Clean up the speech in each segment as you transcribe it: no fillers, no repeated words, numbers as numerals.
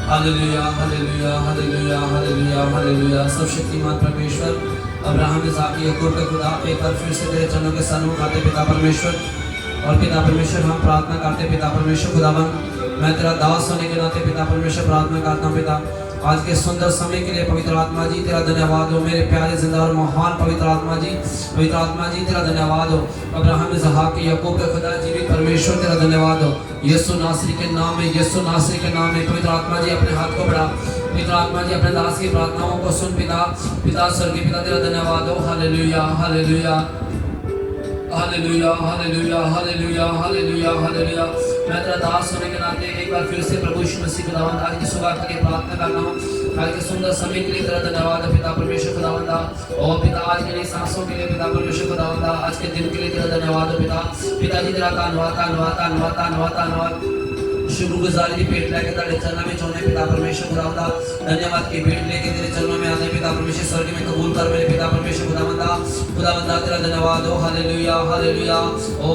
Hallelujah hallelujah hallelujah hallelujah hallelujah. सर्वशक्तिमान परमेश्वर, Abraham इसहाक याकूब के खुदा, एक बार फिर से तेरे चरणों के सन्मुख आते पिता परमेश्वर। और पिता परमेश्वर हम प्रार्थना करते पिता परमेश्वर खुदावन, मैं तेरा दास होने के नाते पिता परमेश्वर प्रार्थना करता हूँ पिता, आज के सुंदर समय के लिए पवित्र आत्मा जी तेरा धन्यवाद हो। मेरे प्यारे जिंदा और महान पवित्र आत्मा जी, पवित्र आत्मा जी तेरा धन्यवाद हो। अब्राहम इसहाक याकूब के खुदा जीवित परमेश्वर तेरा धन्यवाद हो। यीशु नासरी के नाम में, यीशु नासरी के नाम में पवित्र आत्मा जी अपने हाथ को बढ़ा। पवित्र आत्मा जी अपने दास की प्रार्थनाओं को सुन पिता, पिता स्वर्गीय पिता तेरा धन्यवाद हो। Hallelujah hallelujah hallelujah hallelujah hallelujah hallelujah hallelujah. मैं तेरा दास होने के नाते एक बार फिर से प्रभु यीशु मसीह खुदावंद आज की सुबह के प्रार्थना करता हूँ। आज के सुंदर समय के लिए तेरा धन्यवाद है पिता परमेश्वर खुदावंद। और पिता आज के लिए सांसों के लिए पिता परमेश्वर खुदावंद, आज के दिन के लिए तेरा धन्यवाद है पिता। पिताजी तेरा धन्यवाद धन्यवाद धन्यवाद धन्यवाद धन्यवाद। शुक्रगुजारी की भेंट लेके तेरे चरणों में चौने पिता परमेश्वर खुदावंदा, धन्यवाद की भेंट लेके तेरे चरणों में आते पिता परमेश्वर, स्वर्ग में कबूल कर मेरे पिता परमेश्वर खुदावंदा। खुदावंदा तेरा धन्यवाद हो। Hallelujah hallelujah. ओ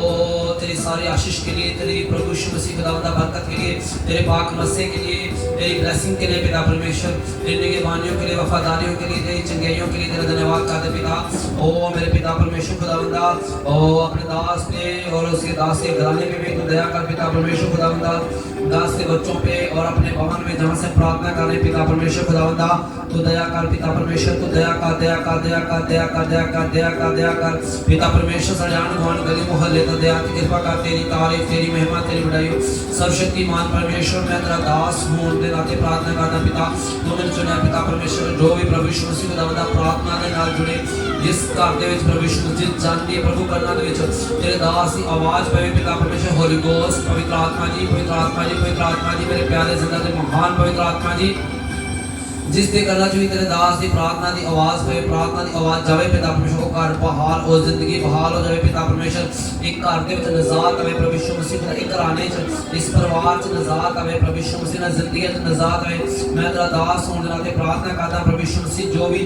तेरी सारी आशीष के लिए, तेरी प्रभु यीशु मसीह खुदावंदा बरकत के लिए, तेरे पाक मस्से के लिए, तेरी ब्लेसिंग के लिए पिता परमेश्वर, तेरी निगहबानियों के लिए, वफादारियों के लिए, तेरी चंगाइयों के लिए तेरा धन्यवाद करते पिता। ओ मेरे पिता परमेश्वर खुदावंदा, ओ अपने दास पे और उसके दास के घराने पे भी तू दया कर पिता परमेश्वर खुदावंदा। दास के बच्चों पे और अपने भवन में जहाँ से प्रार्थना कर रहे पिता परमेश्वर खुदावंदा, तू दया कर पिता परमेश्वर, तू दया कर दया कर दया कर दया कर दया कर दया कर दया कर पिता परमेश्वर। सड़ान गुआन गली मोहल्ले तो दया की कृपा कर, तेरी तारीफ तेरी महिमा तेरी बढ़ाई हो। सर्वशक्तिमान परमेश्वर, मैं तेरा दास हूँ उनके नाते प्रार्थना करना पिता, तू मैंने चुना पिता परमेश्वर। जो भी प्रभु यीशु मसीह खुदावंदा प्रार्थना के नाल जुड़े, जिस घर दे विच प्रभु यीशु मसीह जानती है प्रभु करना दे विच तेरे दास की आवाज पवे पिता परमेश्वर। होली गोस्ट पवित्र आत्मा जी, पवित्र आत्मा जी, पवित्र आत्मा जी, मेरे प्यारे जिंदा के महान पवित्र आत्मा जी, जिस दे करना चाहिए तेरे दास की प्रार्थना की आवाज पे, प्रार्थना की आवाज जावे पिता परमेश्वर। को घर बहाल हो, जिंदगी बहाल हो जाए पिता परमेश्वर। एक घर के विच निजात आवे प्रभु यीशु मसीह, एक घराने च इस परिवार च निजात आवे प्रभु यीशु मसीह, जिंदगी च निजात आवे। मैं तेरा दास होने के नाते प्रार्थना करता प्रभु यीशु मसीह, जो भी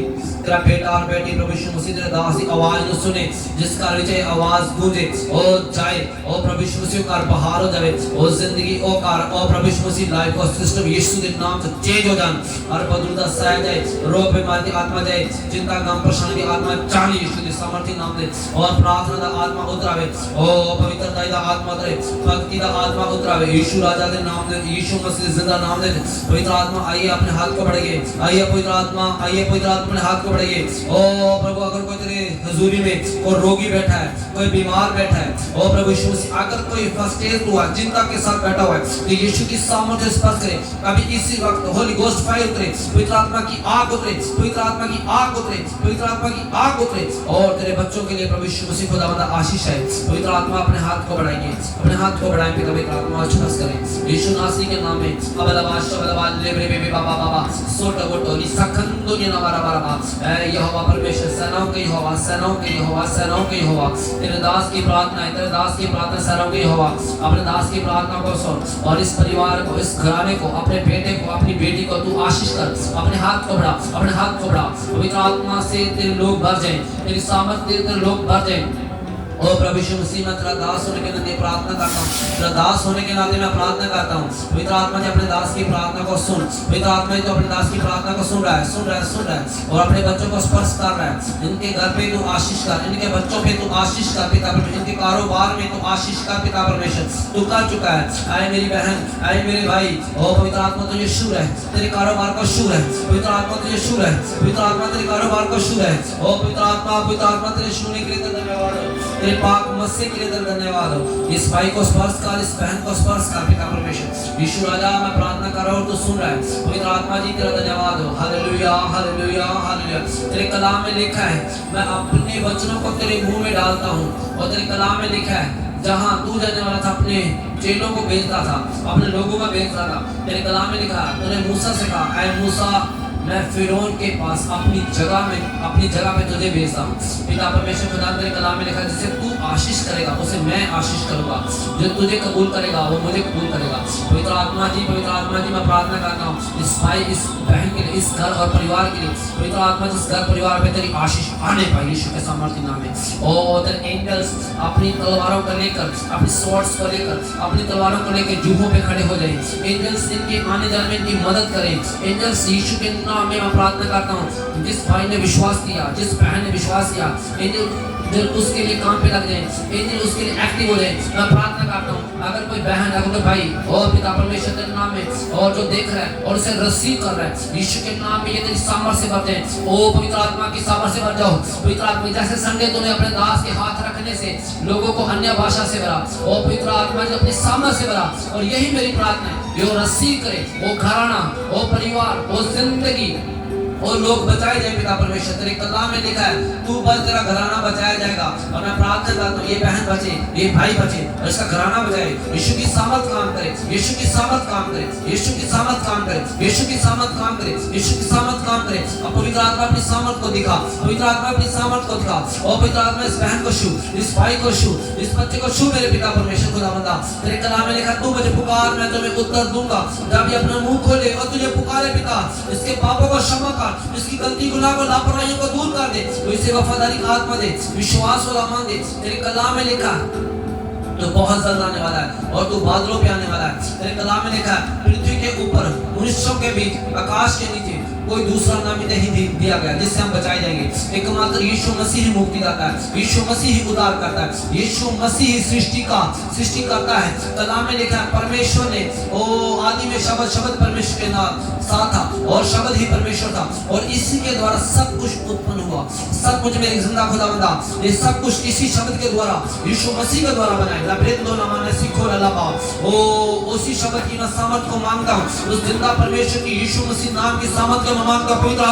तेरा बेटा और बेटी प्रभु यीशु मसीह तेरे दास की आवाज को सुने, जिस घर विच आवाज गूंजे ओ जाए, ओ प्रभु यीशु मसीह घर बहाल हो जाए, ओ जिंदगी ओ घर ओ प्रभु यीशु मसीह लाइफ को सिस्टम यीशु के नाम से चेंज हो जाए और बदल दसाया जाए। रोग बीमारी की आत्मा जाए, चिंता गम परेशानी की आत्मा चाली यीशु के सामर्थ्य नाम दे, और प्रार्थना का आत्मा उतरावे, ओ पवित्रता का आत्मा उतरे, भक्ति का आत्मा उतरावे यीशु राजा के नाम दे, यीशु मसीह जिंदा नाम दे। पवित्र आत्मा आइए अपने हाथ को बढ़ाइए, आइए पवित्र आत्मा, आइए पवित्र आत्मा अपने हाथ को बढ़ाइए। ओ प्रभु अगर कोई तेरे हजूरी में कोई रोगी बैठा है, कोई बीमार बैठा है, ओ प्रभु यीशु मसीह अगर कोई फर्स्ट एड हुआ चिंता के साथ बैठा हुआ है, तो यीशु की सामर्थ्य स्पर्श करे अभी इसी वक्त। होली गोस्ट फायर उतरे, पवित्र आत्मा की आग उतरे, पवित्र आत्मा की आग उतरे, पवित्र आत्मा की आग उतरे। और तेरे बच्चों के लिए प्रभु यीशु मसीह खुदावंद आशीष है। पवित्र आत्मा अपने हाथ को बढ़ाएंगे, अपने हाथ को बढ़ाएंगे, पवित्र आत्मा आशीष करें यीशु नासरी के नाम में। अबलवाश अबलवाल लेबरे बेबे बाबा बाबा सोटा गोटो नि सखंदो नि नवारा बारा ए यहोवा परमेश्वर, सेनाओं के यहोवा, सेनाओं के यहोवा, सेनाओं के यहोवा, तेरे दास की प्रार्थना है, तेरे दास की प्रार्थना सेनाओं के यहोवा, अपने दास की प्रार्थना को सुन और इस परिवार को, इस घराने को, अपने बेटे को, अपनी बेटी को तू आशीष कर। अपने हाथ को बढ़ा, अपने हाथ को बढ़ा, पवित्र आत्मा से तेरे लोग भर जाएं, तेरी सामर्थ्य तेरे लोग भर जाएं। ओ प्रभु यीशु मसीह, मैं तेरा दास होने के नाते प्रार्थना करता हूँ, तेरा दास होने के नाते मैं प्रार्थना करता हूँ। पवित्र आत्मा जी अपने दास की प्रार्थना को सुन, पवित्र आत्मा जी तो अपने दास की प्रार्थना को सुन रहा है, सुन रहा है, सुन रहा है, और अपने बच्चों को स्पर्श कर रहा है। इनके घर पे तू आशीष कर, इनके बच्चों पे तू आशीष कर पिता परमेश्वर, इनके कारोबार में तू आशीष कर पिता परमेश्वर, तू कर चुका है। आए मेरी बहन, आए मेरे भाई, ओ पवित्र आत्मा तुझे शुर है, तेरे कारोबार को शुर है, पवित्र आत्मा तुझे शुर है, पवित्र आत्मा तेरे कारोबार को शुर है। ओ पवित्र आत्मा तेरे छूने के लिए धन्यवाद हो, तेरे पाक मस्से के लिए धन्यवाद हो। इस भाई को स्पर्श कर, इस बहन को स्पर्श कर पिता परमेश्वर। यीशु राजा मैं प्रार्थना कर रहा हूँ, तू सुन रहा है, पवित्र आत्मा जी तेरा धन्यवाद हो। Hallelujah hallelujah hallelujah. तेरे कलाम में लिखा है, मैं अपने वचनों को तेरे मुंह में डालता हूँ, और तेरे कलाम में लिखा है जहाँ तू जाने वाला था अपने चेलों को भेजता था, अपने लोगों को भेजता था, तेरे कलाम में लिखा है तूने मूसा से कहा, ऐ मूसा मैं फिरौन के पास अपनी जगह पे तुझे भेजता हूँ। पिता परमेश्वर खुदा तेरे कलाम में लिखा है, जिसे तू आशीष करेगा उसे मैं आशीष करूंगा, जो तुझे कबूल करेगा वो मुझे कबूल करेगा। पवित्र आत्मा जी मैं प्रार्थना करता हूँ इस भाई इस बहन के लिए, इस घर और परिवार के लिए। पवित्र आत्मा जिस घर परिवार में तेरी आशीष आने पाए यीशु के सामर्थ्य नाम में। और तेरे एंजल्स अपनी तलवारों को लेकर, अपनी स्वॉर्ड्स को लेकर, अपनी तलवारों को लेकर जूहों पे खड़े हो जाए। एंजल्स इनके आने जाने में इनकी मदद करें। एंजल्स यीशु के नाम में मैं प्रार्थना करता हूँ, जिस भाई ने विश्वास किया, जिस बहन ने विश्वास किया, एंजल उसके लिए काम पे लग जाए, एंजल उसके लिए एक्टिव हो जाए। मैं प्रार्थना करता हूँ अगर कोई बहन, अगर कोई भाई और पिता परमेश्वर के नाम में और जो देख रहा है और उसे रिसीव कर रहा है यीशु के नाम में, ये तेरी सामर्थ से भरते हैं। ओ पवित्र आत्मा की सामर्थ से भर जाओ। पवित्र आत्मा जैसे संडे तूने अपने दास के हाथ रखने से लोगों को अन्य भाषा से भरा, ओ पवित्र आत्मा जी अपनी सामर्थ से भरा। और यही मेरी प्रार्थना है, वो रिसीव करे, वो घराना, वो परिवार, वो जिंदगी, और लोग बचाए जाए। पिता परमेश्वर तेरे कलाम में लिखा है तू बस तेरा घराना बचाया जाएगा। और मैं प्रार्थना करता हूँ ये बहन बचे, ये भाई बचे और इसका घराना बचाए। यीशु की सामर्थ काम करे, यीशु की सामर्थ काम करे, यीशु की सामर्थ काम करे, यीशु की सामर्थ काम करे, यीशु की सामर्थ काम करे। और पवित्र आत्मा अपनी सामर्थ को दिखा, पवित्र आत्मा अपनी सामर्थ को दिखा। और पवित्र आत्मा इस बहन को छू, इस भाई को छू, इस बच्चे को छू। मेरे पिता परमेश्वर खुदावंदा तेरे कलाम में लिखा तू मुझे पुकार मैं तुम्हें उत्तर दूंगा। जब ये अपना मुंह खोले और तुझे पुकारे पिता, इसके पापों को क्षमा कर, इसकी गलती गुनाह को लापरवाहियों को दूर कर दे, तो इसे वफादारी का आत्मा दे, विश्वास और अमान दे। तेरे कलाम में लिखा तो बहुत जल्द आने वाला है और तू बादलों पे आने वाला है। तेरे कलाम में लिखा है पृथ्वी के ऊपर मनुष्यों के बीच आकाश के नीचे कोई दूसरा नाम नहीं दिया गया जिससे हम बचाए जाएंगे। एकमात्र यीशु मसीह ही मुक्ति दाता है, यीशु मसीह ही उद्धार करता है, यीशु मसीह ही सृष्टि करता है। कलाम में लिखा है परमेश्वर ने ओ आदि में शब्द परमेश्वर के साथ था और शब्द ही परमेश्वर था और इसी के द्वारा सब कुछ उत्पन्न हुआ। सब कुछ मेरे जिंदा खुदावंदा ये सब कुछ इसी शब्द के द्वारा यीशु मसीह के द्वारा बनाया। ओ उसी शब्द की मैं सामर्थ को मांगता हूँ, उस जिंदा परमेश्वर की यीशु मसीह नाम की सामर्थ को मैं मांगता हूँ। पवित्र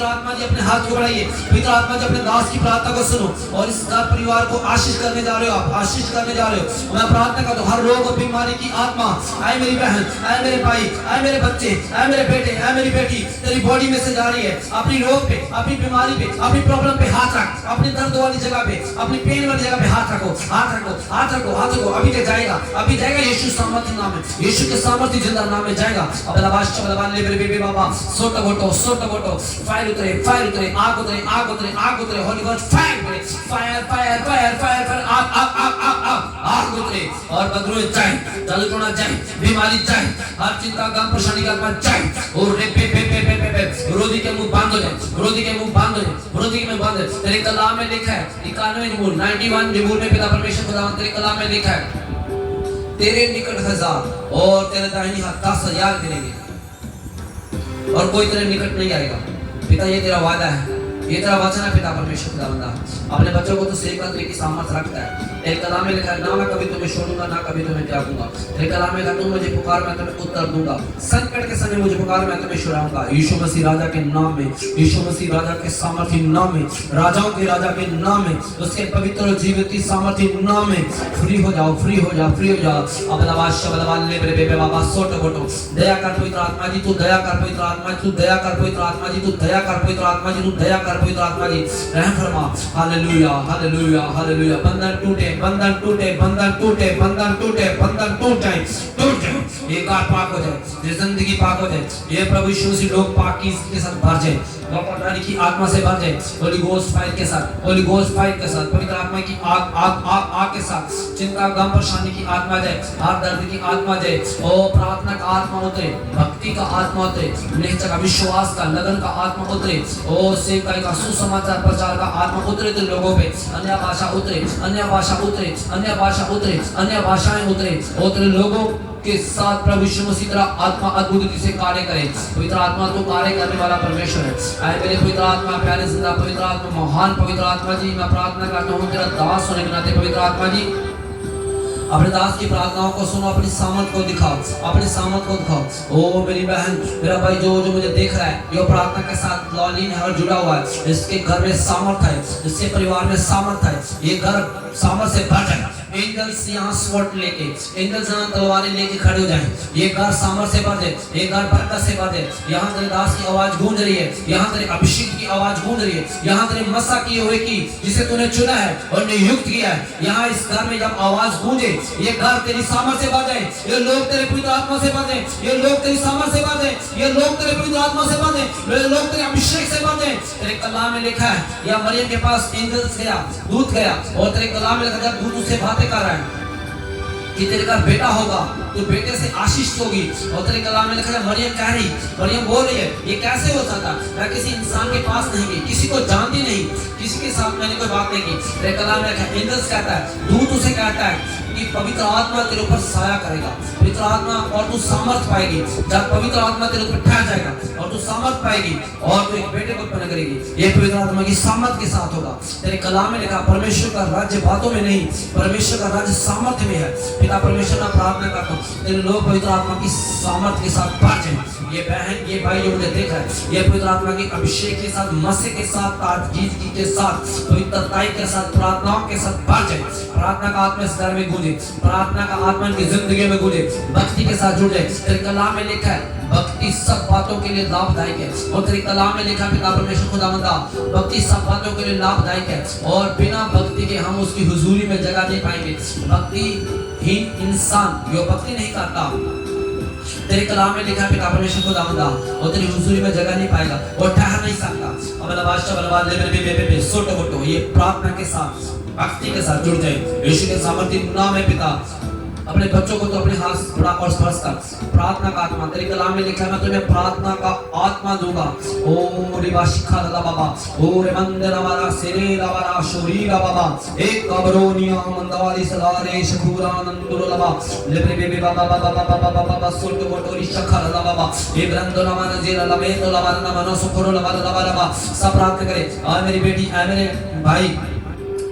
आत्मा जी अपने हाथ को बढ़ाइए। पवित्र आत्मा जी अपने दास की प्रार्थना को सुनो और इस घर परिवार को आशीष करने जा रहे हो, आप आशीष करने जा रहे हो। मैं प्रार्थना करता हूँ हर रोग और बीमारी की आत्मा आए मेरी बहन, आए मेरे भाई, आए मेरे बच्चे, आए मेरे बेटे, आए मेरी बेटी, तेरी बॉडी में से जा रही है। अपनी रोग पे, अपनी बीमारी पे, अपनी प्रॉब्लम पे हाथ रख, अपनी दर्द वाली जगह पे, अपनी पेन वाली जगह पे हाथ रखो, हाथ रखो, हाथ रखो, हाथ रखो। अभी तक जाएगा, अभी जाएगा। यीशु सामर्थ्य नाम है, यीशु के सामर्थ्य जिंदा नाम में जाएगा। अब लबाश चबलबान ले मेरे बेबी बाबा सोटा बोटो फायर उतरे, आग उतरे, होली गॉड फायर, आग उतरे और बदरू जाए, जादू टोना जाए, बीमारी जाए, हर चिंता गम परेशानी का आत्मा जाए। और रे पे विरोधी के मुंह बांध दे, विरोधी के मुंह बांध दे। तेरे कलाम में लिखा है 91 निबूल 91 निबूल में पिता परमेश्वर खुदावंद तेरे कलाम में लिखा है तेरे निकट 1000 और तेरे दाहिनी हाथ 10,000 गिरेंगे और कोई तेरे निकट नहीं आएगा। पिता ये तेरा वादा है, ये तेरा वचन है पिता परमेश्वर खुदावंदा। अपने बच्चों को तो सेव करने की सामर्थ रखता है। तेरे कलाम में लिखा है ना मैं कभी तुम्हें छोड़ूंगा, ना कभी तुम्हें त्यागूंगा। तेरे कलाम में लिखा तुम मुझे पुकार मैं तुम्हें उत्तर दूंगा, संकट के समय मुझे पुकार मैं तुम्हें छुड़ाऊंगा। यीशु मसीह राजा के नाम में, यीशु मसीह राजा के सामर्थी नाम में, राजाओं के राजा के नाम में, उसके पवित्र और जीवित सामर्थी नाम में फ्री हो जाओ। अब लबाश शबलबान ले मेरे बेबे बाबा सोटो बोटो दया कर पवित्र आत्मा जी, तू दया कर पवित्र आत्मा जी, तू दया कर पवित्र आत्मा जी, तू दया कर पवित्र आत्मा जी, तू दया कर पवित्र आत्मा जी, रहम फरमा। Hallelujah hallelujah hallelujah. बंधन टूटे, बंधन टूटे, बंधन टूटे, बंधन टूटे, बंधन टूट जाए, टूट जाए। ये कार पाक हो जाए, ये जिंदगी पाक हो जाए, ये प्रभु यीशु मसीह लोग पाक के साथ भर जाए, वफादारी की आत्मा से भर जाए, होली घोस्ट फायर के साथ, होली घोस्ट फायर के साथ, पवित्र आत्मा की आग के साथ, चिंता गम परेशानी की आत्मा जाए, हर दर्द की आत्मा जाए, ओ प्रार्थना का आत्मा उतरे, भक्ति का आत्मा उतरे, निश्चय का, विश्वास का, लगन का आत्मा उतरे, ओ सेवकाई का, सुसमाचार प्रचार का आत्मा उतरे तेरे लोगों पे, अन्य भाषा उतरे, अन्य भाषा उतरे, अन्य भाषा उतरे, अन्य भाषाएं उतरे, ओ तेरे लोगों के साथ प्रभु यीशु मसीह तेरा आत्मा अद्भुत रीति से कार्य करे। पवित्र आत्मा तो कार्य करने वाला परमेश्वर है। आए मेरे पवित्र आत्मा, प्यारे जिंदा पवित्र आत्मा, महान पवित्र आत्मा जी, मैं प्रार्थना करता हूँ तेरा दास होने के नाते पवित्र आत्मा जी अपने दास की प्रार्थनाओं को सुनो, अपनी सामर्थ को दिखाओ, अपनी सामर्थ को दिखाओ। ओ मेरी बहन, मेरा भाई जो मुझे देख रहा है, जो प्रार्थना के साथ लॉलीन है और जुड़ा हुआ है, इसके घर में सामर्थ है, इसके परिवार में सामर्थ है, ये घर सामर्थ से भर जाए, एंजल्स यहाँ स्वॉर्ड लेके, एंजल्स यहाँ तलवारें लेके खड़े हो जाए। ये घर सामर्थ से भर दे, ये घर बरकत से भर दे। यहाँ तेरे दास की आवाज गूंज रही है, यहाँ तेरे अभिषेक की आवाज गूंज रही है, यहाँ तेरे मसा किए हुए की जिसे तूने चुना है और नियुक्त किया है। यहाँ इस घर में जब आवाज गूंजे, ये घर तेरी सामर्थ से भर जाए, ये लोग तेरे पवित्र आत्मा से भर दे, ये लोग तेरी सामर्थ से भर दे, ये लोग तेरे पवित्र आत्मा से भर दे, ये लोग तेरे अभिषेक से भर दे। तेरे कलाम में लिखा है, या मरियम के पास एंजल्स गया, दूत गया, और तेरे कलाम में लिखा जब दूत उससे बातें कर रहा है कि तेरे का बेटा होगा, तो बेटे से आशीष होगी। और तेरे कलाम में लिखा है मरियम कह रही, मरियम बोल रही है ये कैसे हो सकता, मैं किसी इंसान के पास नहीं गई, किसी को जानती नहीं, किसी के साथ मैंने कोई बात नहीं की। तेरे कलाम में लिखा है एंजल्स कहता है, दूत उसे कहता है कि पवित्र आत्मा तेरे ऊपर साया करेगा, पवित्र आत्मा, और तू सामर्थ पाएगी। जब पवित्र आत्मा तेरे ऊपर ठहर जाएगा और तू सामर्थ पाएगी और तू एक बेटे को उत्पन्न करेगी, ये पवित्र आत्मा की सामर्थ के साथ होगा। तेरे कलाम में लिखा परमेश्वर का राज्य बातों में नहीं, परमेश्वर का राज्य सामर्थ्य में है। पिता परमेश्वर का प्रार्थना करता हूँ तेरे लोग पवित्र आत्मा की सामर्थ के साथ बढ़ जाए। ये बहन, ये भाई जो मुझे देख रहा है, ये पवित्र आत्मा की अभिषेक के साथ, मसीह के साथ, ताजगीजगी के साथ, पवित्रताई के साथ, प्रार्थनाओं के साथ बढ़ जाए। प्रार्थना का आत्मा इस घर में गूंजे, प्रार्थना का आत्मा इनकी जिंदगी में गूंजे, भक्ति के साथ जुड़ जाए। तेरे कलाम में लिखा है भक्ति सब बातों के लिए लाभदायक है, और तेरे कलाम में लिखा पिता परमेश्वर खुदावंदा भक्ति सब बातों के लिए लाभदायक है, और बिना भक्ति के हम उसकी हुजूरी में जगह नहीं पाएंगे। भक्तिहीन इंसान जो भक्ति नहीं करता, तेरे कलाम में लिखा है पिता परमेश्वर खुदावंदा, और तेरी हुजूरी में जगह नहीं पाएगा और ठहर नहीं सकता। ये प्रार्थना के साथ, भक्ति के साथ जुड़ जाए। यीशु के सामर्थ्य नाम है पिता, अपने बच्चों को तो अपने हाथ थोड़ा और स्पर्श कर। प्रार्थना का आत्मा, तेरे कलाम में लिखा है मैं तुम्हें प्रार्थना का आत्मा दूंगा। ओ रे बाशिखा ला बाबा, ओ रे मंदिर वाला सिरे ला वाला शरीरा बाबा, एक कबरोनिया मंदारी सलारे शकुरा नंदुर लबा लेब्रे बेबे बाबा बाबा बाबा बाबा बाबा सोटो मोटोरी शखा ला बाबा, ए ब्रंदो ना माना जेला लबे तो ला वाला ना मानो सुखरो ला वाला लबा। सब प्रार्थना करे, आ मेरी बेटी, आ मेरे भाई,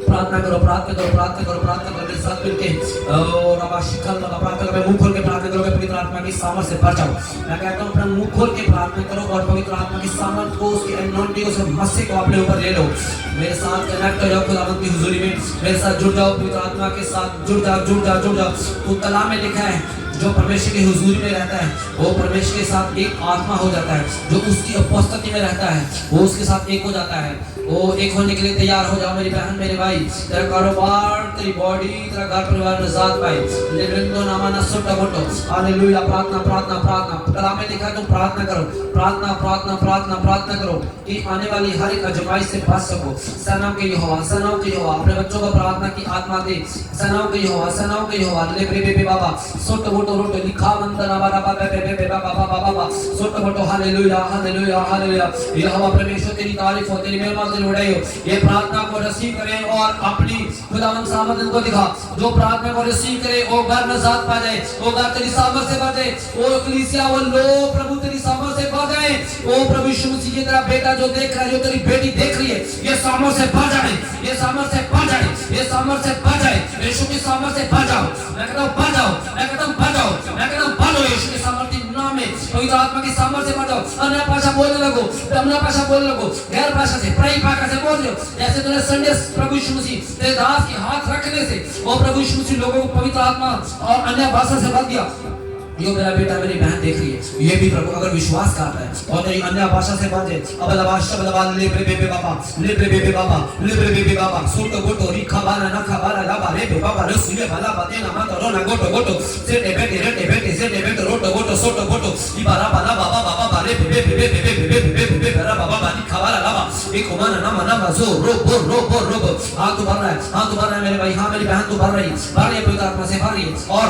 प्रार्थना करो, प्रार्थना करो, प्रार्थना करो, प्रार्थना करो मेरे साथ मिलके। और अब शिखल लगा प्रार्थना करो, मुंह खोल के प्रार्थना करो, पवित्र आत्मा की सामर्थ से भर जाओ। मैं कहता हूँ अपना मुंह खोल के प्रार्थना करो और पवित्र आत्मा की सामर्थ को, उसकी एनॉइंटिंग, उस मसीह को अपने ऊपर ले लो। मेरे साथ कनेक्ट हो जाओ खुदावंद की हुजूरी में, मेरे साथ जुड़ जाओ, पवित्र आत्मा के साथ जुड़ जाओ, जुड़ जाओ, जुड़ जाओ। तो कलाम में लिखा है जो परमेश्वर की हुजूरी में रहता है वो परमेश्वर के साथ एक आत्मा हो जाता है, जो उसकी उपस्थिति में रहता है वो उसके साथ एक हो जाता है। वो एक होने के लिए तैयार हो जाओ मेरी बहन, मेरे भाई। तेरा कारोबार, तेरी बॉडी, तेरा घर परिवार निजात पाए। लेब्रिंदो नामाना सोटा बोटो, हालेलुया। प्रार्थना प्रार्थना प्रार्थना, कलाम में लिखा है तुम प्रार्थना करो, प्रार्थना प्रार्थना प्रार्थना प्रार्थना करो कि आने वाली हर एक अजमाइश से बच सको। सेनाओं के यहोवा, सेनाओं के यहोवा, अपने बच्चों को प्रार्थना की आत्मा दे। सेनाओं के यहोवा, सेनाओं के यहोवा, लेब्रे बेबे बाबा सोटो बोटो रोटो लिखा वंदना बाबा बाबा बेबे बाबा बाबा बाबा सोटो बोटो, हालेलुया हालेलुया हालेलुया। यहोवा परमेश्वर तेरी तारीफ हो, तेरी महिमा उड़ाई हो। ये प्रार्थना को रिसीव करें और अपनी खुदावंद सामर्थ को दिखा। जो प्रार्थना को रिसीव करे वो घर में साथ पा जाए, वो घर तेरी सामर्थ से भर जाए, वो कलीसिया, वो लोग प्रभु तेरी सामर्थ से भर जाए। ओ प्रभु यीशु मसीह, तेरा बेटा जो देख रहा है, जो तेरी बेटी देख रही है, ये सामर्थ से भर जाए, ये सामर्थ से भर जाए, ये सामर्थ से भर जाए। यीशु की सामर्थ से भर जाओ, मैं कहता हूं भर जाओ, मैं कहता हूं भर जाओ, मैं कहता हूं भर जाओ। यीशु की सामर्थ्य नाम में पवित्र आत्मा की सामर्थ से भर जाओ। अन्य भाषा बोलने लगो, अन्य भाषा बोलने लगो, गैर भाषा से, प्राई भाषा से बोल दो। जैसे तूने संडे प्रभु यीशु मसीह तेरे दास के हाथ रखने से वो प्रभु यीशु मसीह लोगों को पवित्र आत्मा और अन्य भाषा से भर दिया। यो मेरा बेटा, मेरी बहन देख रही है, ये भी प्रभु अगर विश्वास करता है और तेरी अन्य भाषा से बांधे, अब लबाश बलवा लेब्रे बेबे बाबा, लेब्रे बेबे बाबा, लेब्रे बेबे बाबा सोटो गोटो रिखा बाला ना खबाला लाबा रे बेबा बाबा रसुले बाला बाते ना मत रो ना गोटो गोटो सेटे बेटे रेटे बेटे सेटे बेटे रोटो गोटो सोटो गोटो इबारा बाला बाबा बाबा बाले बेबे बेबे बेबे बेबे बेबे बेबे बेरा बाबा बाली खबाला लाबा एक माना ना मना मजो रो बो रो बो रो बो। हाथ भर रहा है, हाथ भर रहा है मेरे भाई, हाँ मेरी बहन तू भर रही है, भर रही है पवित्र आत्मा से, भर रही है। और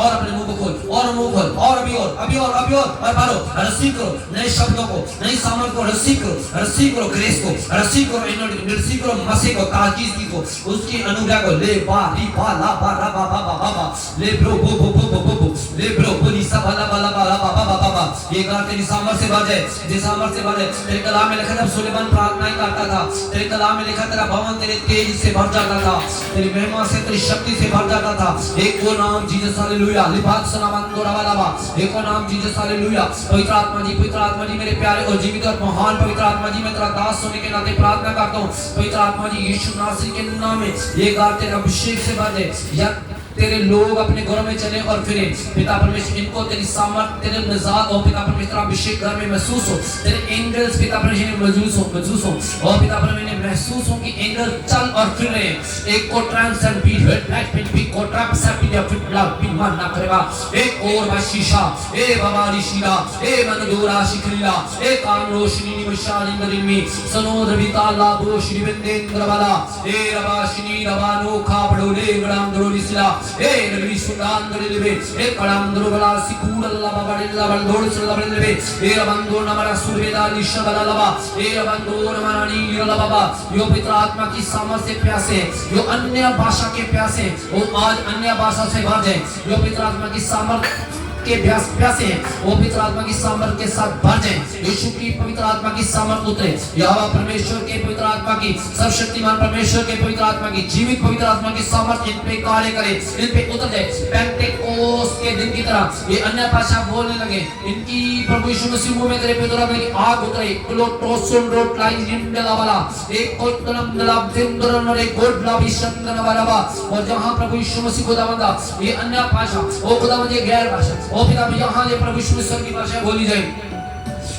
अपने मुंह को खोल, और मुंह खोल, और अभी और अभी और अभी और भरो, रिसीव करो नए शब्दों को, नई सामर्थ को रिसीव करो, रिसीव करो ग्रेस को, रिसीव करो एनर्जी, रिसीव करो मसीह को, ताकीज़ को, उसकी अनुग्रह को। ले बा री बा ला बा रा बा बा बा बा ले ब्रो बो बो बो बो बो ले ब्रो बोली सा बाला बाला बाला बा बा बा बा ये गार तेरी सामर्थ से भर जाए, जिस सामर्थ से भर जाए। तेरे कलाम में लिखा जब सुलेमान प्रार्थनाएं करता था, तेरे कलाम में लिखा तेरा भवन तेरे तेज से भर जाता था, तेरी महिमा से तेरी शक्ति से भर जाता था। एक वो नाम जीसस हालेलुया, लिबात सनामंदो रवालावा, एक वो नाम जीसस हालेलुया। पवित्र आत्मा जी मेरे प्यारे और जीवित और महान पवित्र आत्मा जी, मैं तेरा दास होने के नाते प्रार्थना करता हूँ पवित्र आत्मा जी, यीशु नासरी के नाम में ये गार तेरे अभिषेक से भर दे, या तेरे लोग अपने घरों में चले और फिरे। पिता परमेश्वर इनको तेरी सामर्थ, तेरे निजात और पिता परमेश्वर अभिषेक घर में महसूस हो, तेरे एंगल्स पिता परमेश्वर महसूस हो और पिता परमेश्वर महसूस हो कि एंगल चल और फिर रहे। एक को ट्रांसेंड बी हेड लाइट पिन बी को ट्रांसेंड बी फिट ब्लड बी मान ना करेगा। एक और बशीशा ए बाबा ऋषिला ए मनदूरा शिखरीला ए काम रोशनी निमशाली नरिमी सनोद बिताला बो श्री बंदेंद्र वाला ए रवाशिनी रवानो खाबड़ोले गड़ाम दरोलिसला ए नबी सुल्तान दरिलबे ए कड़ाम दरोबला सिकूडल्ला बाबड़िल्ला बलदोड़ सल्ला बलदबे ए रबंदो नमरा सुरवेदा लिशबला लबा ए रबंदो नमरानी लबा। यो पवित्र आत्मा की सामर्थ से प्यासे, यो अन्य भाषा के प्यासे, वो आज अन्य भाषा से भर जाए। यो पवित्र आत्मा की सामर्थ के प्यासे हैं, वो पवित्र आत्मा की सामर्थ के साथ भर जाए। यीशु की पवित्र आत्मा की सामर्थ उतरे, यहोवा परमेश्वर के पवित्र आत्मा की, सर्वशक्तिमान परमेश्वर के पवित्र आत्मा की, जीवित पवित्र आत्मा की सामर्थ इन पे कार्य करे, इन पे उतर जाए। पेंटेकोस्त के दिन की तरह ये अन्य भाषा बोलने लगे, इनकी प्रभु यीशु मसीह मुंह में तेरे पवित्र आत्मा की आग उतरे। क्लोटोसुन रोटलाई जिंदला वाला एक कोतनम दलाब दिंदरन और एक गोडलाबी शंदन वाला, और जहां प्रभु यीशु मसीह खुदावंदा ये अन्य भाषा, वो खुदावंद ये गैर भाषा, ओ पिता यहाँ ये प्रभु यीशु मसीह की भाषा बोली जाए।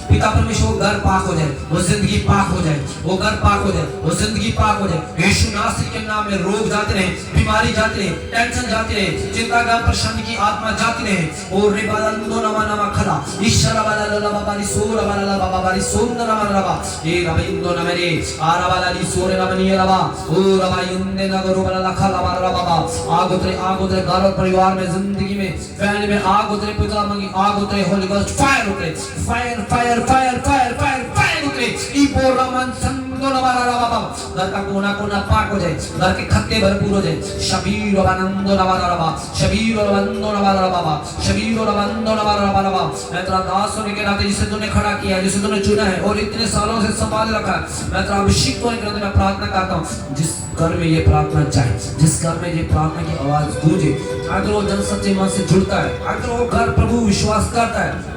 पिता परमेश्वर वो घर पाक हो जाए, वो जिंदगी पाक हो जाए, वो घर पाक हो जाए, वो जिंदगी पाक हो जाए। यीशु नासरी के नाम में रोग जाते रहे, बीमारी जाती रहे, टेंशन जाती रहे, चिंता का परेशानी की आत्मा जाती रहे। और रे बालंदो नमा नमा खला ईश्वर वाला लला बाबा री सोर वाला लला बाबा बारी सुंदर नमा रबा ये रबिंदो नमरे आरा वाला री सोर नमनी रबा ओ रबा युंदे नगरो वाला लखा लबा रबा। आग उतरे घर और परिवार में, जिंदगी में, फैमिली में आग उतरे, पिता की आग उतरे, होली गॉस्ट फायर उतरे, fire fire fire fire fire fire उतरे। इपो रमन संदो नवारा रबा, घर का कोना कोना पाक हो जाए, घर के खत्ते भरपूर हो जाए। शबीर और आनंदो नवारा रबा, शबीर और आनंदो नवारा रबा, शबीर और आनंदो नवारा रबा। मैं तेरा दास होने के नाते जिसे तूने खड़ा किया, जिसे तूने चुना है और इतने सालों से संभाल रखा है, मैं तेरा अभिषेक होने के नाते मैं प्रार्थना करता हूँ। जिस घर में ये प्रार्थना चाहे, जिस घर में ये प्रार्थना की आवाज गूंजे, अगर वो जन सच्चे मन से जुड़ता है, अगर वो घर प्रभु विश्वास करता है,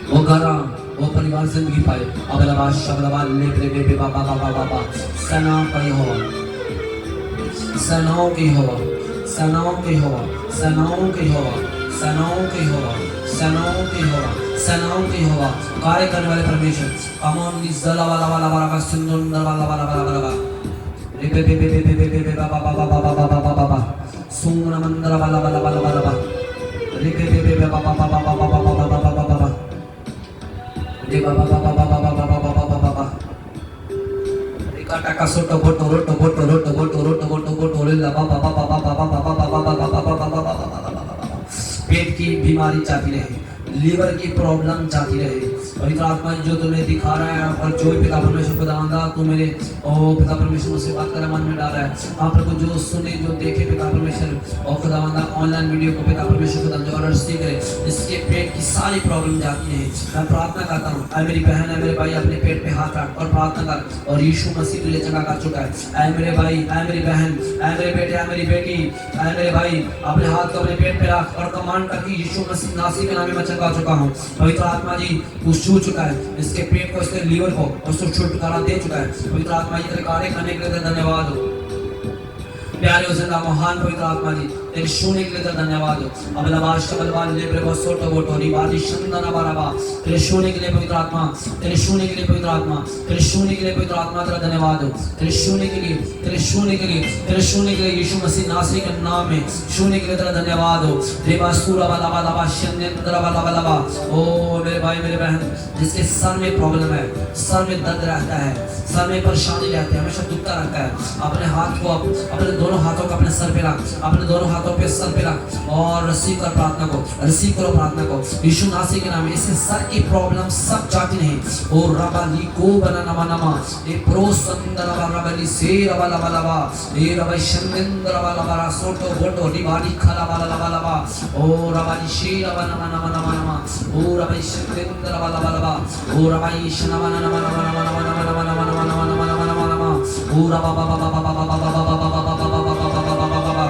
वो घर वो परिवार जिंदगी पाए। अबलबा शबलबा लेबे बेबे बाबा बाबा बाबा सना पे हो, सनाओं की हो, सनाओं की हो, सनाओं की हो, सनाओं की हो, सनाओं की हो, सनाओं की हो। कार्य करने वाले परमेश्वर, कमोन निज़ला वाला वाला वाला का सुंदर वाला वाला वाला वाला लेबे बेबे बेबे बेबे बाबा बाबा बाबा बाबा बाबा सुंदर मंदर वाला वाला वाला वाला लेबे बेबे बाबा बाबा बाबा बाबा बाबा बाबा रे बाबा बाबा बाबा बाबा बाबा बाबा बाबा रे काटा का सोटो बोटो रोटो बोटो रोटो बोटो रोटो बोटो बोटो रे बाबा बाबा बाबा बाबा बाबा बाबा बाबा बाबा। पेट की बीमारी जाती रहे, लीवर की प्रॉब्लम जाती रहे, पवित्र आत्मा जो तुम्हें दिखा रहा है और जो पिता परमेश्वर खुदावंदा तू मेरे ओ पिता परमेश्वर से बात कर मन में डाल रहा है। आप प्रभु जो सुने जो देखे पिता परमेश्वर और खुदावंदा ऑनलाइन वीडियो को पिता परमेश्वर खुदा जो ऑर्डर से करे, इसके पेट की सारी प्रॉब्लम जाती है। मैं प्रार्थना करता हूँ, ऐ मेरी बहन है मेरे भाई अपने पेट पे हाथ रख और प्रार्थना कर, और यीशु मसीह तुझे चंगा कर चुका है। ऐ मेरे भाई, ऐ मेरी बहन, ऐ मेरे बेटे, ऐ मेरी बेटी, ऐ मेरे भाई अपने हाथ को अपने पेट पे रख और कमांड कर कि यीशु मसीह नासरी के नाम में मैं चंगा चुका हूँ। पवित्र आत्मा जी छू चुका है इसके पेट को, इसके लीवर को, उसको छुटकारा दे चुका है। पवित्र आत्मा जी तेरे कार्य करने के लिए धन्यवाद हो। प्यारे जिंदा महान पवित्र आत्मा जी तेरे छूने के लिए धन्यवाद हो। अब लबाश कबलवाल ले ब्रेबो सोटो बोटो रिबादी शंदना बाराबा, तेरे छूने के लिए पवित्र आत्मा, तेरे छूने के लिए पवित्र आत्मा, तेरे छूने के लिए पवित्र आत्मा तेरा धन्यवाद हो। तेरे छूने के लिए, तेरे छूने के लिए, तेरे छूने के लिए यीशु मसीह नासरी के नाम में छूने के लिए तेरा धन्यवाद हो। रेबा सूरा वाला वाला बा शंदन वाला वाला बा। ओ मेरे भाई मेरे बहन जिसके सर में प्रॉब्लम है, सर में दर्द रहता है, सर में परेशानी रहती है, हमेशा दुखता रहता है, अपने हाथ को अपने दोनों हाथों को अपने सर पे रख, अपने दोनों हाथों हाथों पे सर पे रख और रिसीव कर प्रार्थना को, रिसीव करो प्रार्थना को यीशु नासी के नाम में। इससे सर की प्रॉब्लम सब जाती नहीं। ओ रबाली को बना नमा नमा ए प्रो संदर रबाली से रबाला बाला ए रबाई शंदर रबाला बाला सोटो बोटो रिबाली खला बाला बाला ओ रबाली शे रबाला नमा नमा नमा नमा ओ रबाई शंदर रबाला बाला ओ रबाई शनमा नमा नमा नमा नमा नमा नमा नमा नमा नमा नमा नमा नमा ओ रबा बा बा बा बा बा बा बा।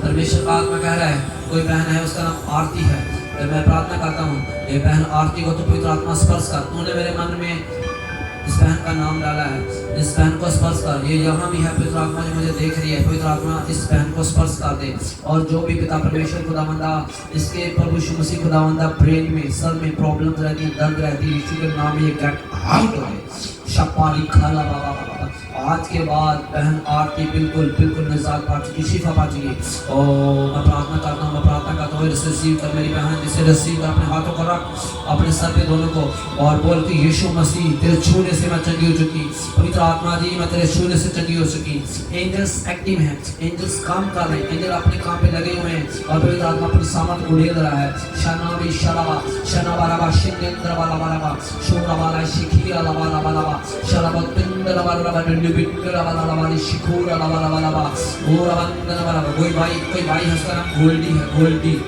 परमेश्वर का आत्मा कह रहा है कोई बहन है उसका नाम आरती है, मैं प्रार्थना करता हूँ ये बहन आरती को तो पवित्र आत्मा स्पर्श कर। तूने मेरे मन में इस बहन का नाम डाला है, इस बहन को स्पर्श कर। ये यहाँ भी है, पवित्र आत्मा जो मुझे देख रही है, पवित्र आत्मा इस बहन को स्पर्श कर दे। और जो भी पिता परमेश्वर खुदावंदा इसके प्रभु यीशु मसीह खुदावंदा ब्रेन में सर में प्रॉब्लम रहती है, दर्द रहती है, यीशु के नाम में ये गेट आउट हो गए। शपाली खाला बाबा बाबा आज के बाद बहन आरती बिल्कुल बिल्कुल निजात पा चुकी, शिफा पा चुकी। ओ मैं प्रार्थना करता हूँ, मैं प्रार्थना करता हूँ रिसीव कर मेरी बहन, जिसे रिसीव कर। अपने हाथों को रख अपने सर पे दोनों को और बोल कि यीशु मसीह तेरे छूने से मैं चंगी हो चुकी। पवित्र आत्मा जी मैं तेरे छूने से चंगी हो चुकी। एंजल्स एक्टिव हैं, एंजल्स काम कर रहे हैं, एंजल अपने काम पे लगे हुए हैं और पवित्र आत्मा अपनी सामर्थ उड़ेल रहा है। शनावी शराबा शनाबाराबा शिंदेंद्र वाला बाराबा शोरा वाला शिखिया वाला वाला शराबा पिंडला वाला बिंडला वाला शिखोरा वाला और वंदना वाला। कोई भाई है उसका नाम गोल्डी है, गोल्डी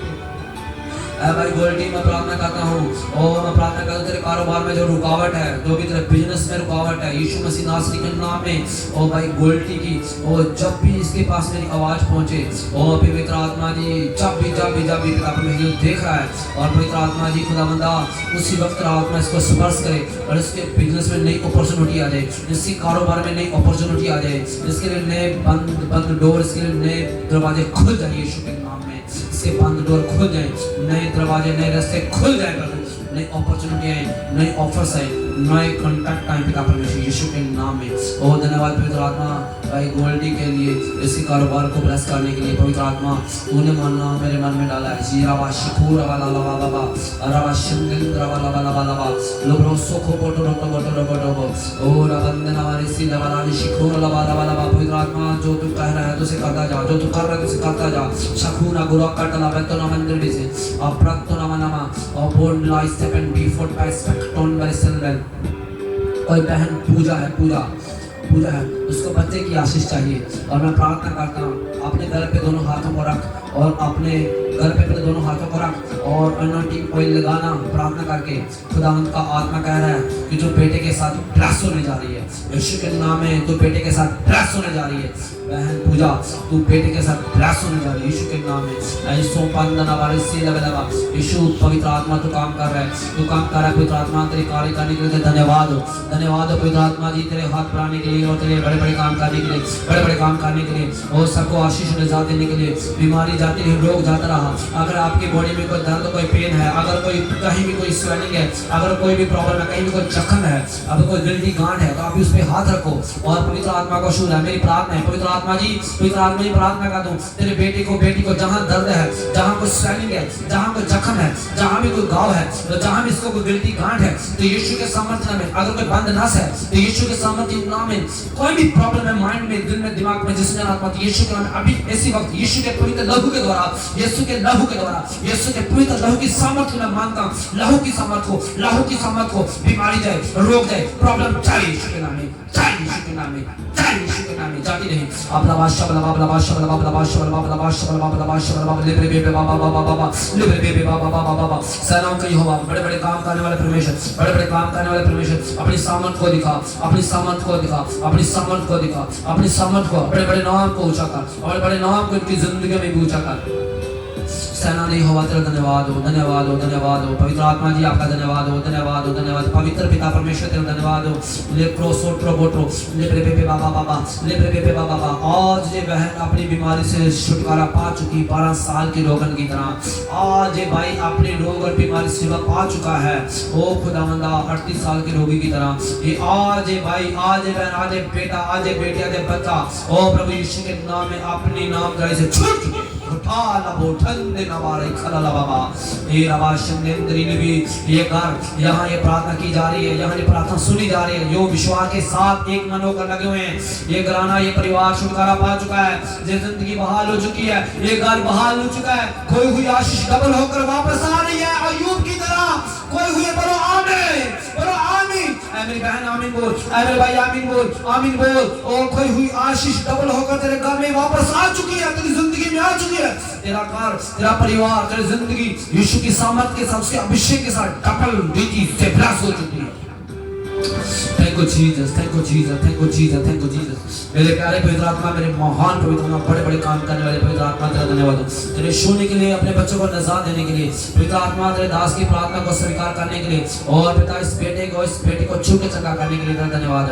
भाई गोल्डी मैं प्रार्थना करता हूँ और मैं प्रार्थना करता हूँ तेरे कारोबार में जो रुकावट है, जो भी तेरे बिजनेस में रुकावट है, यीशु मसीह नासरी के नाम में ओ भाई गोल्डी की और जब भी इसके पास मेरी आवाज पहुंचे ओ पवित्र आत्मा जी जब भी पिता परमेश्वर देख रहा है और पवित्र आत्मा जी खुदावंदा उसी वक्त आत्मा इसको स्पर्श करे और इसके बिजनेस में नई अपॉर्चुनिटी आ जाए, इसके कारोबार में नई अपॉर्चुनिटी आ जाए, इसके लिए नए बंद डोर, इसके लिए नए दरवाजे खुल जाए यीशु के नाम में। इसके बंद डोर खुल जाए, नए दरवाजे नए रास्ते खुल जाए, नई अपॉर्चुनिटी आए, नए ऑफर्स आए, नए कॉन्टैक्ट आए पिता परमेश्वर यीशु के नाम में। ओ धन्यवाद पवित्र आत्मा भाई गोल्डी के लिए, इसी कारोबार को ब्लेस करने के लिए पवित्र आत्मा तूने मानना मेरे मन में डाला है। जीरावा शिखूर वाला लवा बाबा अरवा शिंदेंद्र वाला वाला वाला बा लोब्रो सोखो बोटो रोटो बोटो रोटो बो ओ रवंदना वाली सी लवाला शिखूर लवा वाला बा। पवित्र आत्मा जो तू कह रहा है तो उसे करता जा, जो तू कर रहा है तो उसे करता जा। शखूना गुरु कटला बेतो ना मंदिर भी से अप्रक्तो ना मनमा और बोर्ड लाइस सेकंड बी फोर्ट बाय स्पेक्टोन बाय सेंडल। कोई बहन पूजा है उसको बच्चे की आशीष चाहिए और मैं प्रार्थना करता हूँ अपने घर पे दोनों हाथों को रख और अपने घर पे अपने दोनों हाथों को रख और अनॉइंटिंग ऑयल लगाना प्रार्थना करके। खुदावंद का आत्मा कह रहा है कि जो बेटे के साथ ब्लेस होने जा रही है यीशु के नाम में, तो बेटे के साथ ब्लेस होने जा रही है। बहन पूजा तू बेटे के साथ ब्लेस होने जा रही है यीशु के नाम में। यीशु पंदना वाले से लगा यीशु पवित्र आत्मा तो काम कर रहा है, तू काम कर रहा है पवित्र आत्मा तेरे कार्य करने के लिए धन्यवाद हो पवित्र आत्मा जी तेरे हाथ बढ़ाने के लिए और तेरे बड़े बड़े काम करने के लिए, बड़े बड़े काम करने के लिए और सबको आशीष निजात देने के लिए। बीमारी जाती रही, रोग जाता रहा। अगर आपकी बॉडी में कोई दर्द, कोई पेन है, अगर कोई कहीं भी कोई स्वेलिंग है, अगर कोई भी प्रॉब्लम है, कहीं भी कोई जख्म है, अगर कोई दिल की गांठ है तो आप उस पर हाथ रखो और पवित्र आत्मा को छू है। मेरी प्रार्थना है पवित्र आत्मा जी, पवित्र आत्मा जी प्रार्थना कर दूं तेरे बेटे को बेटी को जहां दर्द है, जहां कोई स्वेलिंग है, जहां कोई जख्म है, जहां भी कोई घाव है, जहां भी इसको कोई दिल की गांठ है, तो यीशु के सामर्थ्य में, अगर कोई बंद नस है तो यीशु के सामर्थ्य नाम में, कोई भी प्रॉब्लम है माइंड में, दिल में, दिमाग में, जिसमें आत्मा यीशु के नाम में अभी ऐसी वक्त यीशु के पवित्र लहू के द्वारा, यीशु के लहू के द्वारा, यीशु के पवित्र लहू की सामर्थ्य में मांगता हूं। लहू की सामर्थ्य को बीमारी जाए, रोग जाए, प्रॉब्लम जाए यीशु के नाम में, जाए यीशु के नाम में, जाए यीशु के नाम में, जाती रहे। अपना बादशाह बला बाबा बादशाह बला बाबा बादशाह बला बाबा बादशाह बला बाबा बादशाह बला लिब्रे बेबे बाबा बाबा बाबा लिब्रे बेबे बाबा बाबा बाबा। सेनाओं का यहोवा, बड़े बड़े काम करने वाले परमेश्वर, बड़े बड़े काम करने वाले परमेश्वर, अपनी सामर्थ को दिखा, अपनी सामर्थ को दिखा, अपनी सामर्थ को दिखा, अपनी सामर्थ को, बड़े बड़े नाम को ऊंचा कर और बड़े नाम को इनकी जिंदगी में भी ऊंचा कर। सेनानी होवा तेरा धन्यवाद हो, धन्यवाद हो, धन्यवाद हो। पवित्र आत्मा जी आपका धन्यवाद हो, धन्यवाद हो, धन्यवाद। पवित्र पिता परमेश्वर तेरा धन्यवाद हो। लेप्रो सोट्रो बोट्रो लेप्रे बेबे बाबा बाबा लेप्रे बेबे बाबा बाबा। आज ये बहन अपनी बीमारी से छुटकारा पा चुकी, 12 साल की रोगन की तरह। आज ये भाई अपनी रोग और बीमारी से पा चुका है, ओ खुदावंदा 38 साल की रोगी की तरह। ये आज ये भाई, आज ये बहन, आज ये बेटा, आज ये बेटी, आज ये बच्चा, ओ प्रभु यीशु के नाम में अपनी नामधराई से छूट चुके। काला बोठंदे नवारे खलाला बाबा ए रवा शंदेंद्री ने भी ये घर यहाँ ये प्रार्थना की जा रही है, यहाँ ये प्रार्थना सुनी जा रही है। जो विश्वास के साथ एक मन होकर लगे हुए हैं, ये घराना ये परिवार छुटकारा पा चुका है, ये जिंदगी बहाल हो चुकी है, ये घर बहाल हो चुका है, खोई हुई आशीष डबल होकर वापस आ रही है अय्यूब की तरह। कोई हुए बोलो आमीन, बोलो आमीन। ऐ मेरी बहन आमीन बोल, ऐ मेरे भाई आमीन बोल, आमीन बोल। और कोई हुई आशीष डबल होकर तेरे घर में वापस आ चुकी है, तेरी जिंदगी में आ चुकी है। तेरा घर, तेरा परिवार, तेरी जिंदगी यीशु की सामर्थ के साथ, उसके अभिषेक के साथ डबल रीति से ब्लेस हो चुकी है। Thank you Jesus, thank you Jesus, thank you Jesus, thank you Jesus. मेरे प्यारे पवित्र आत्मा, मेरे महान पवित्र आत्मा, बड़े बड़े काम करने वाले पवित्र आत्मा, तेरा धन्यवाद। तेरे छूने के लिए, अपने बच्चों को नजात देने के लिए, पवित्र आत्मा तेरे दास की प्रार्थना को स्वीकार करने के लिए, और पिता इस बेटे को, इस बेटी को छू के चंगा करने के लिए तेरा धन्यवाद।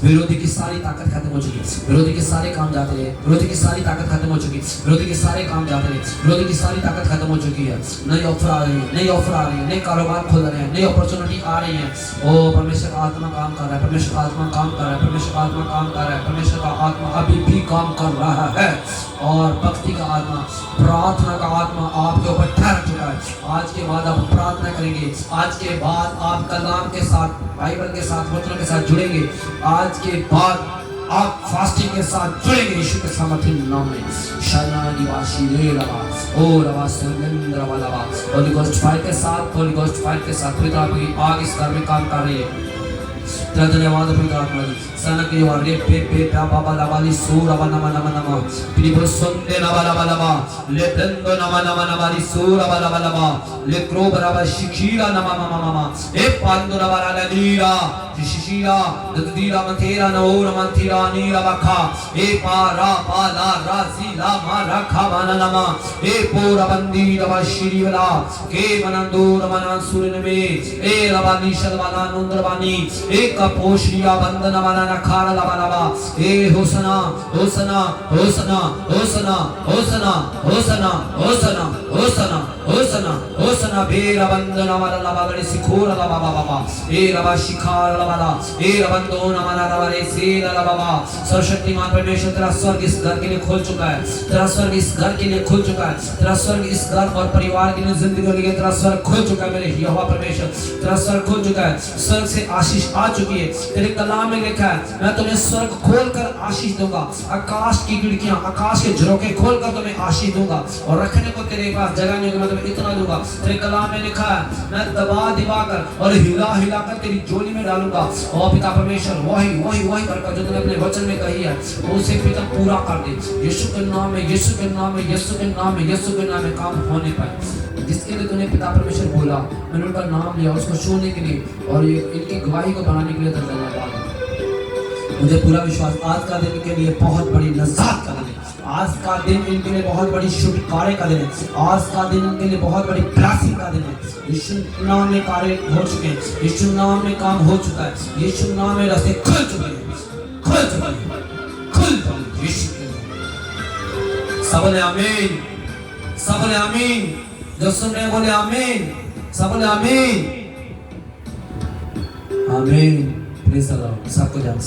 विरोधी की सारी ताकत खत्म हो चुकी है, विरोधी के सारे काम जाते रहे, विरोधी की सारी ताकत खत्म हो चुकी है, विरोधी के सारे काम जाते रहे, विरोधी की सारी ताकत खत्म हो चुकी है। नई ऑफर आ रही है, नई ऑफर आ रही है, नए कारोबार खुल रहे हैं, नई अपॉर्चुनिटी आ रही है। ओ परमेश्वर का आत्मा काम कर रहा है, परमेश्वर का आत्मा काम कर रहा है, परमेश्वर का आत्मा काम कर रहा है, परमेश्वर का आत्मा अभी भी काम कर रहा है। और भक्ति का आत्मा, प्रार्थना का आत्मा आपके ऊपर ठहर चुका है। आज के बाद आप प्रार्थना करेंगे, आज के बाद आप कलाम के साथ, बाइबल के साथ, वचनों के साथ जुड़ेंगे। आज के बाद आप फास्टिंग के साथ जुड़ेंगे यीशु के सामर्थ्य नाम में। शरणागति वासी रे लवा ओ रवा सुरेंद्र वाला होली गोस्ट फायर के साथ, होली गोस्ट फायर के साथ पवित्र आत्मा की आग इस घर में काम कर रही है। तेरा धन्यवाद पवित्र आत्मा जी। सनक के वाले पे पे बाबा लावाली सूर अबा नमा नमा नमा पिरिबो संदे नवा लवा लवा ले दंदो नमा नमा नमा ली सूर अबा लवा लवा ले क्रो बराबर शिखीरा नमा नमा नमा ए पांदो नवा ला लीरा शिशिरा ददीरा मंथेरा नौर मंथीरा नीरा बखा ए पारा पाला रासी ला मारा खावाना नमा ए पोरा बंदी रवा श्रीवला के मनंदूर मना सुरन में ए रवा निशल वाला नंदरवानी एक पोषिया बंदन वाला नखारा लवा लवा ए होसना होसना होसना होसना होसना होसना होसना होसना होसना होसना बेरा बंदन वाला लवा गले सिखोरा लवा बाबा ए रवा शिखार लवा ए रबंदो नमना रवा रे से लवा बाबा। सर्वशक्तिमान परमेश्वर तेरा स्वर्ग इस घर के लिए खोल चुका है, तेरा स्वर्ग इस घर के लिए खुल चुका है, तेरा स्वर्ग इस घर और परिवार के लिए, जिंदगी के लिए तेरा स्वर्ग खुल चुका है। मेरे यहोवा परमेश्वर तेरा स्वर्ग खुल चुका है, स्वर्ग से आशीष आ चुकी है। तेरे कलाम में लिखा है मैं तुम्हें स्वर्ग खोलकर आशीष दूंगा, आकाश की खिड़कियां, आकाश के झरोखे खोलकर तुम्हें आशीष दूंगा, और रखने को तेरे पास जगह नहीं होगी, मैं तुम्हें इतना दूंगा। तेरे कलाम में लिखा है मैं दबा दिवाकर और हिला हिलाकर तेरी झोली में डालूंगा। और पिता परमेश्वर वही वही वही बरकत जो तूने अपने वचन में कही है उसे पिता पूरा कर दे। यीशु के नाम में, यीशु के नाम में, यीशु के नाम में, यीशु के नाम में काम होने पाए। जिसके लिए तूने पिता परमेश्वर बोला, मैंने उनका नाम लिया उसको छूने के लिए और ये इनकी गवाही को बनाने के लिए धन्यवाद। मुझे पूरा विश्वास आज का दिन के लिए बहुत बड़ी नजात का दिन है, आज का दिन इनके लिए बहुत बड़ी छुटकारे का दिन है, आज का दिन इनके लिए बहुत बड़ी ब्लेसिंग का दिन है। यीशु नाम में कार्य हो चुके हैं, यीशु नाम में काम हो चुका है, यीशु नाम में रास्ते खुल चुके हैं, खुल चुके हैं, खुल चुके हैं यीशु के नाम। सब बोले आमीन, सब बोले आमीन, जो सुन रहे बोले आमीन, सब बोले आमीन, आमीन। प्लीज सबको जान